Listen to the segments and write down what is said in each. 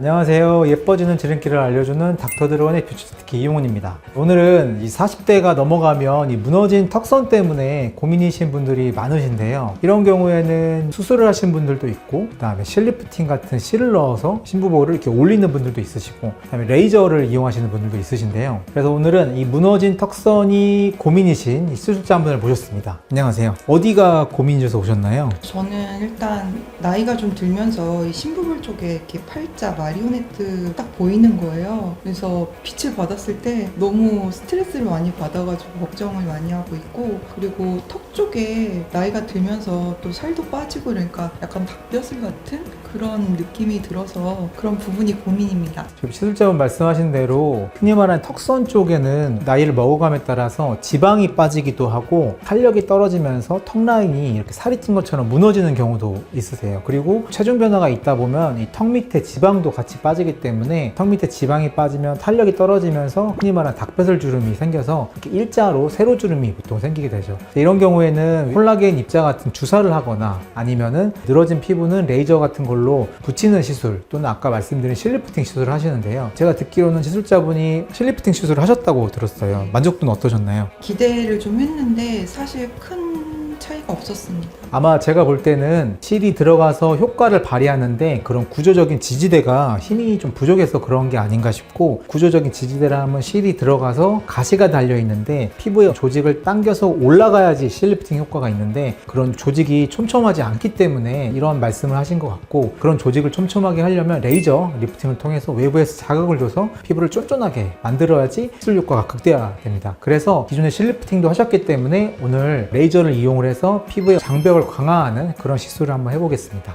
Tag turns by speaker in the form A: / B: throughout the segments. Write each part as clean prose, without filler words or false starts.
A: 안녕하세요. 예뻐지는 지름길을 알려주는 닥터드론의 뷰티스트키 이용훈입니다. 오늘은 이 40대가 넘어가면 이 무너진 턱선 때문에 고민이신 분들이 많으신데요. 이런 경우에는 수술을 하신 분들도 있고, 그 다음에 실리프팅 같은 실을 넣어서 신부보호를 이렇게 올리는 분들도 있으시고, 그 다음에 레이저를 이용하시는 분들도 있으신데요. 그래서 오늘은 이 무너진 턱선이 고민이신 이 수술자 한 분을 모셨습니다. 안녕하세요. 어디가 고민이셔서 오셨나요?
B: 저는 일단 나이가 좀 들면서 이 신부볼 쪽에 이렇게 팔자, 마리오네트 딱 보이는 거예요. 그래서 빛을 받았을 때 너무 스트레스를 많이 받아가지고 걱정을 많이 하고 있고, 그리고 턱 쪽에 나이가 들면서 또 살도 빠지고 그러니까 약간 닭벼슬 같은 그런 느낌이 들어서 그런 부분이 고민입니다.
A: 지금 시술자분 말씀하신 대로 흔히 말하는 턱선 쪽에는 나이를 먹어감에 따라서 지방이 빠지기도 하고 탄력이 떨어지면서 턱 라인이 이렇게 살이 찐 것처럼 무너지는 경우도 있으세요. 그리고 체중 변화가 있다 보면 이 턱 밑에 지방도 같이 빠지기 때문에 턱 밑에 지방이 빠지면 탄력이 떨어지면서 흔히 말하는 닭벼슬 주름이 생겨서 이렇게 일자로 세로 주름이 보통 생기게 되죠. 이런 경우에는 콜라겐 입자 같은 주사를 하거나 아니면은 늘어진 피부는 레이저 같은 걸로 붙이는 시술 또는 아까 말씀드린 실리프팅 시술을 하시는데요. 제가 듣기로는 시술자분이 실리프팅 시술을 하셨다고 들었어요. 만족도는 어떠셨나요?
B: 기대를 좀 했는데 사실 큰 차이가 없었습니다.
A: 아마 제가 볼 때는 실이 들어가서 효과를 발휘하는데 그런 구조적인 지지대가 힘이 좀 부족해서 그런 게 아닌가 싶고, 구조적인 지지대라 하면 실이 들어가서 가시가 달려 있는데 피부의 조직을 당겨서 올라가야지 실리프팅 효과가 있는데 그런 조직이 촘촘하지 않기 때문에 이런 말씀을 하신 것 같고, 그런 조직을 촘촘하게 하려면 레이저 리프팅을 통해서 외부에서 자극을 줘서 피부를 쫀쫀하게 만들어야지 시술 효과가 극대화됩니다. 그래서 기존에 실리프팅도 하셨기 때문에 오늘 레이저를 이용을 해서 피부의 장벽을 강화하는 그런 시술을 한번 해보겠습니다.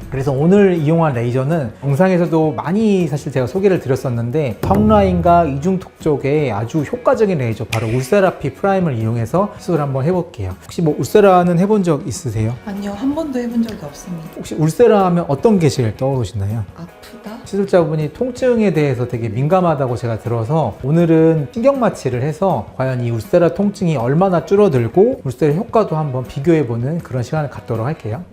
A: 그래서 오늘 이용한 레이저는 영상에서도 많이 사실 제가 소개를 드렸었는데 턱 라인과 이중턱 쪽에 아주 효과적인 레이저, 바로 울세라피 프라임을 이용해서 시술을 한번 해볼게요. 혹시 뭐 울세라는 해본 적 있으세요?
B: 아니요, 한 번도 해본 적이 없습니다.
A: 혹시 울세라 하면 어떤 게 제일 떠오르시나요?
B: 아프다?
A: 시술자분이 통증에 대해서 되게 민감하다고 제가 들어서 오늘은 신경 마취를 해서 과연 이 울세라 통증이 얼마나 줄어들고 울세라 효과도 한번 비교해보는 그런 시간을 갖도록 할게요.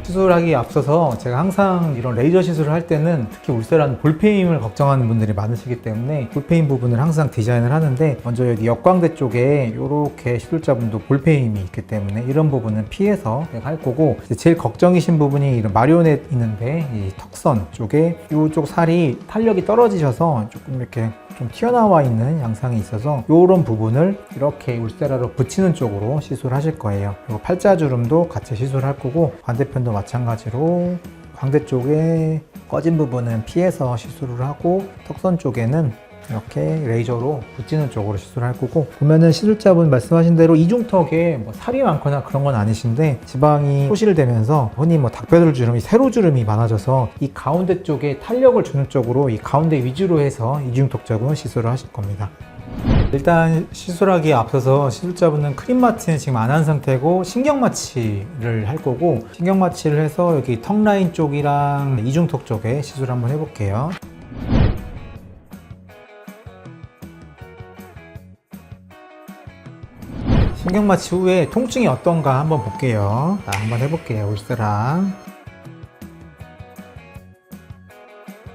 A: 시술하기에 앞서서 제가 항상 이런 레이저 시술을 할 때는 특히 울세라는 볼페임을 걱정하는 분들이 많으시기 때문에 볼페임 부분을 항상 디자인을 하는데, 먼저 여기 역광대 쪽에 이렇게 시술자분도 볼페임이 있기 때문에 이런 부분은 피해서 할 거고, 제일 걱정이신 부분이 이런 마리오넷 있는데 이 턱선 쪽에 이쪽 살이 탄력이 떨어지셔서 조금 이렇게 좀 튀어나와 있는 양상이 있어서 이런 부분을 이렇게 울세라로 붙이는 쪽으로 시술하실 거예요. 그리고 팔자주름도 같이 시술할 거고, 반대편도 마찬가지로 광대 쪽에 꺼진 부분은 피해서 시술을 하고, 턱선 쪽에는 이렇게 레이저로 붙이는 쪽으로 시술할 거고, 보면은 시술자분 말씀하신 대로 이중턱에 뭐 살이 많거나 그런 건 아니신데 지방이 소실되면서 흔히 뭐 닭뼈들 주름이, 세로 주름이 많아져서 이 가운데 쪽에 탄력을 주는 쪽으로 이 가운데 위주로 해서 이중턱 쪽은 시술을 하실 겁니다. 일단 시술하기에 앞서서 시술자분은 크림 마취는 지금 안 한 상태고 신경 마취를 할 거고, 신경 마취를 해서 여기 턱 라인 쪽이랑 이중턱 쪽에 시술 한번 해볼게요. 신경 마취 후에 통증이 어떤가 한번 볼게요. 자, 한번 해볼게요. 울세라.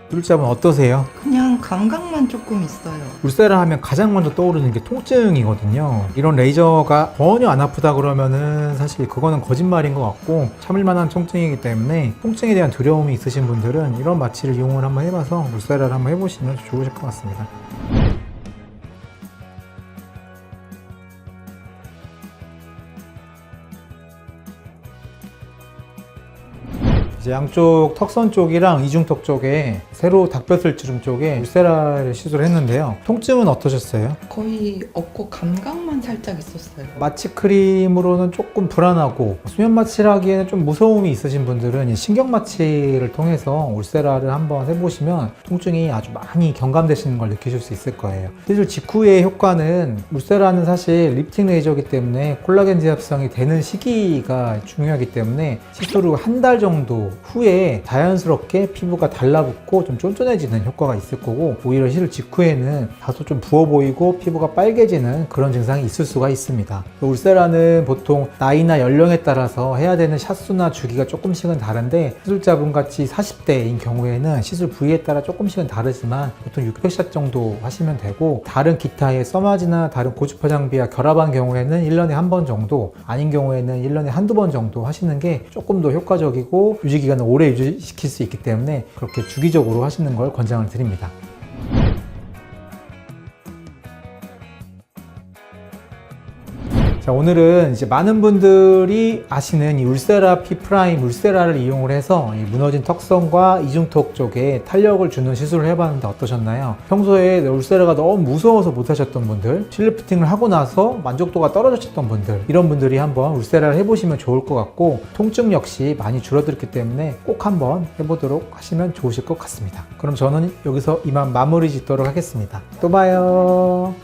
A: 시술자분 어떠세요?
B: 그냥 감각만 조금 있어요.
A: 울세라 하면 가장 먼저 떠오르는 게 통증이거든요. 이런 레이저가 전혀 안 아프다 그러면은 사실 그거는 거짓말인 것 같고 참을 만한 통증이기 때문에 통증에 대한 두려움이 있으신 분들은 이런 마취를 이용을 한번 해봐서 울세라를 한번 해보시면 좋으실 것 같습니다. 이제 양쪽 턱선 쪽이랑 이중턱 쪽에 세로 닭벼슬 주름 쪽에 울세라를 시술을 했는데요. 통증은 어떠셨어요?
B: 거의 없고 감각만 살짝 있었어요.
A: 마취 크림으로는 조금 불안하고 수면 마취를 하기에는 좀 무서움이 있으신 분들은 이 신경 마취를 통해서 울세라를 한번 해보시면 통증이 아주 많이 경감되시는 걸 느끼실 수 있을 거예요. 시술 직후의 효과는, 울세라는 사실 리프팅 레이저이기 때문에 콜라겐 제합성이 되는 시기가 중요하기 때문에 시술 후 한 달 정도 후에 자연스럽게 피부가 달라붙고 좀 쫀쫀해지는 효과가 있을 거고, 오히려 시술 직후에는 다소 좀 부어 보이고 피부가 빨개지는 그런 증상이 있을 수가 있습니다. 울세라는 보통 나이나 연령에 따라서 해야 되는 샷수나 주기가 조금씩은 다른데, 시술자분 같이 40대인 경우에는 시술 부위에 따라 조금씩은 다르지만 보통 600샷 정도 하시면 되고, 다른 기타의 써마지나 다른 고주파 장비와 결합한 경우에는 1년에 한 번 정도, 아닌 경우에는 1년에 한두 번 정도 하시는 게 조금 더 효과적이고 유지기간을 오래 유지시킬 수 있기 때문에 그렇게 주기적으로 하시는 걸 권장을 드립니다. 자, 오늘은 이제 많은 분들이 아시는 이 울세라 P-프라임 울세라를 이용을 해서 이 무너진 턱선과 이중턱 쪽에 탄력을 주는 시술을 해봤는데 어떠셨나요? 평소에 울세라가 너무 무서워서 못하셨던 분들, 실리프팅을 하고 나서 만족도가 떨어졌던 분들, 이런 분들이 한번 울세라를 해보시면 좋을 것 같고, 통증 역시 많이 줄어들었기 때문에 꼭 한번 해보도록 하시면 좋으실 것 같습니다. 그럼 저는 여기서 이만 마무리 짓도록 하겠습니다. 또 봐요.